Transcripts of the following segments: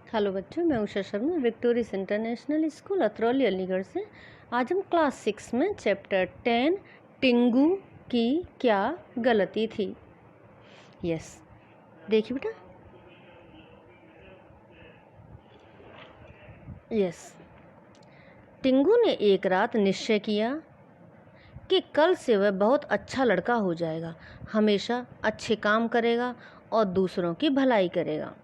Hello बच्चों, मैं Usha Sharma Victorious International School Atrauli Aligarh से। आज हम क्लास 6 में चैप्टर 10 टिंगू की क्या गलती थी। यस, देखिए बेटा। यस, टिंगू ने एक रात निश्चय किया कि कल से वह बहुत अच्छा लड़का हो जाएगा, हमेशा अच्छे काम करेगा और दूसरों की भलाई करेगा।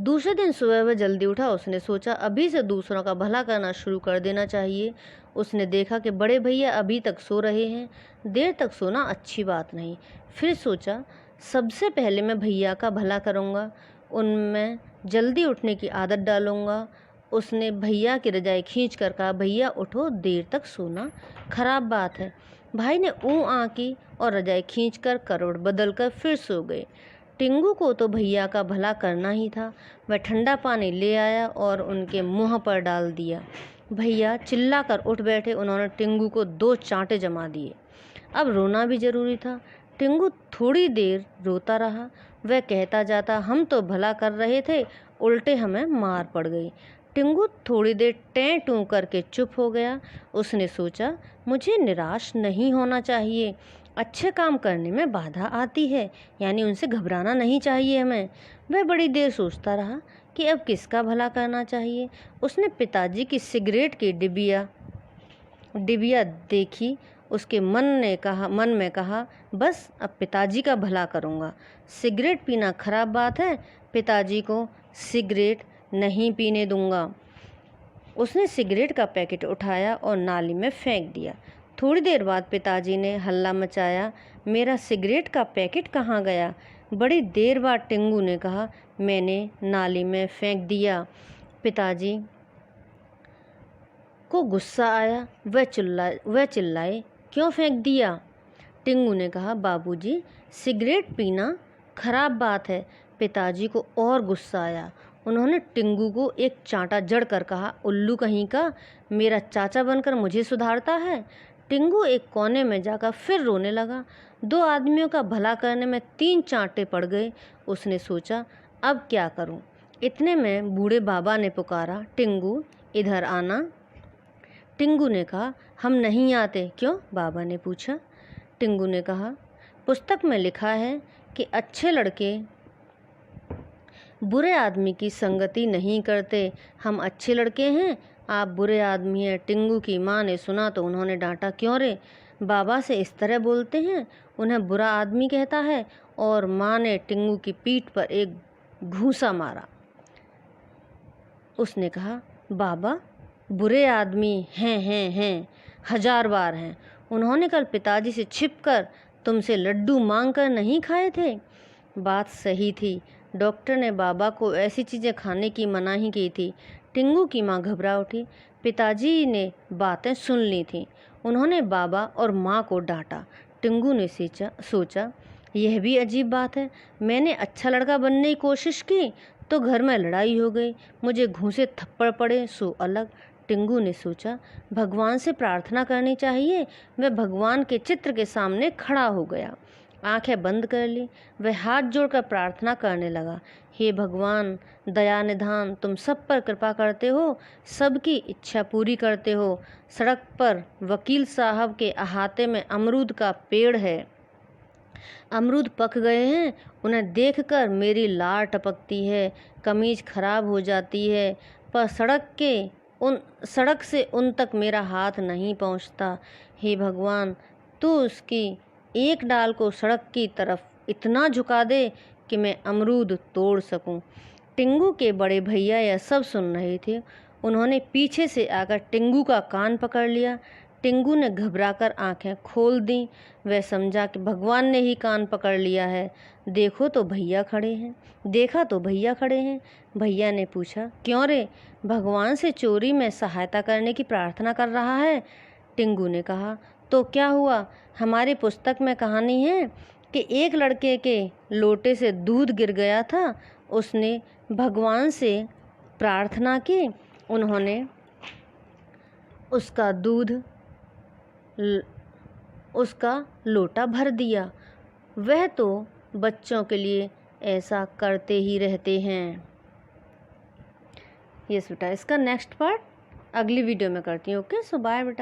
दूसरे दिन सुबह वह जल्दी उठा। उसने सोचा अभी से दूसरों का भला करना शुरू कर देना चाहिए। उसने देखा कि बड़े भैया अभी तक सो रहे हैं। देर तक सोना अच्छी बात नहीं। फिर सोचा सबसे पहले मैं भैया का भला करूँगा, उनमें जल्दी उठने की आदत डालूँगा। उसने भैया की रजाई खींच कर कहा, भैया उठो, देर तक सोना खराब बात है। भाई ने ऊँ आँकी और रजाई खींच कर करवट बदल कर फिर सो गए। टिंगू को तो भैया का भला करना ही था। वह ठंडा पानी ले आया और उनके मुंह पर डाल दिया। भैया चिल्लाकर उठ बैठे। उन्होंने टिंगू को 2 चांटे जमा दिए। अब रोना भी जरूरी था। टिंगू थोड़ी देर रोता रहा। वह कहता जाता, हम तो भला कर रहे थे, उल्टे हमें मार पड़ गई। टिंगू थोड़ी देर टें टूं करके चुप हो गया। उसने सोचा मुझे निराश नहीं होना चाहिए। अच्छे काम करने में बाधा आती है, यानी उनसे घबराना नहीं चाहिए हमें। वह बड़ी देर सोचता रहा कि अब किसका भला करना चाहिए। उसने पिताजी की सिगरेट की डिबिया देखी। उसके मन में कहा, बस अब पिताजी का भला करूँगा। सिगरेट पीना खराब बात है, पिताजी को सिगरेट नहीं पीने दूंगा। उसने सिगरेट का पैकेट उठाया और नाली में फेंक दिया। थोड़ी देर बाद पिताजी ने हल्ला मचाया, मेरा सिगरेट का पैकेट कहाँ गया? बड़ी देर बाद टिंगू ने कहा, मैंने नाली में फेंक दिया। पिताजी को गुस्सा आया। वह चिल्लाए, क्यों फेंक दिया? टिंगू ने कहा, बाबूजी, सिगरेट पीना खराब बात है। पिताजी को और गुस्सा आया। उन्होंने टिंगू को एक चांटा जड़ कर कहा, उल्लू कहीं का, मेरा चाचा बनकर मुझे सुधारता है। टिंगू एक कोने में जाकर फिर रोने लगा। 2 आदमियों का भला करने में 3 चांटे पड़ गए। उसने सोचा अब क्या करूं। इतने में बूढ़े बाबा ने पुकारा, टिंगू इधर आना। टिंगू ने कहा, हम नहीं आते। क्यों? बाबा ने पूछा। टिंगू ने कहा, पुस्तक में लिखा है कि अच्छे लड़के बुरे आदमी की संगति नहीं करते। हम अच्छे लड़के हैं, आप बुरे आदमी हैं। टिंगू की माँ ने सुना तो उन्होंने डांटा, क्यों रे, बाबा से इस तरह बोलते हैं, उन्हें बुरा आदमी कहता है। और माँ ने टिंगू की पीठ पर एक घूंसा मारा। उसने कहा, बाबा बुरे आदमी हैं, 1000 बार हैं। उन्होंने कल पिताजी से छिपकर तुमसे लड्डू मांग कर नहीं खाए थे। बात सही थी। डॉक्टर ने बाबा को ऐसी चीज़ें खाने की मनाही की थी। टिंगू की माँ घबरा उठी। पिताजी ने बातें सुन ली थीं। उन्होंने बाबा और माँ को डांटा। टिंगू ने सोचा यह भी अजीब बात है। मैंने अच्छा लड़का बनने की कोशिश की तो घर में लड़ाई हो गई, मुझे घूंसे थप्पड़ पड़े सो अलग। टिंगू ने सोचा भगवान से प्रार्थना करनी चाहिए। वह भगवान के चित्र के सामने खड़ा हो गया, आंखें बंद कर ली। वह हाथ जोड़कर प्रार्थना करने लगा, हे भगवान दया निधान, तुम सब पर कृपा करते हो, सबकी इच्छा पूरी करते हो। सड़क पर वकील साहब के अहाते में अमरूद का पेड़ है। अमरूद पक गए हैं, उन्हें देखकर मेरी लार टपकती है, कमीज खराब हो जाती है, पर सड़क से उन तक मेरा हाथ नहीं पहुंचता। हे भगवान, तू उसकी एक डाल को सड़क की तरफ इतना झुका दे कि मैं अमरूद तोड़ सकूं। टिंगू के बड़े भैया यह सब सुन रहे थे। उन्होंने पीछे से आकर टिंगू का कान पकड़ लिया। टिंगू ने घबराकर आंखें खोल दी। वह समझा कि भगवान ने ही कान पकड़ लिया है। देखा तो भैया खड़े हैं। भैया ने पूछा, क्यों रे, भगवान से चोरी में सहायता करने की प्रार्थना कर रहा है? टिंगू ने कहा, तो क्या हुआ? हमारी पुस्तक में कहानी है कि एक लड़के के लोटे से दूध गिर गया था। उसने भगवान से प्रार्थना की, उन्होंने उसका लोटा भर दिया। वह तो बच्चों के लिए ऐसा करते ही रहते हैं। यस बेटा, इसका नेक्स्ट पार्ट अगली वीडियो में करती हूँ। ओके, सो बाय बेटा।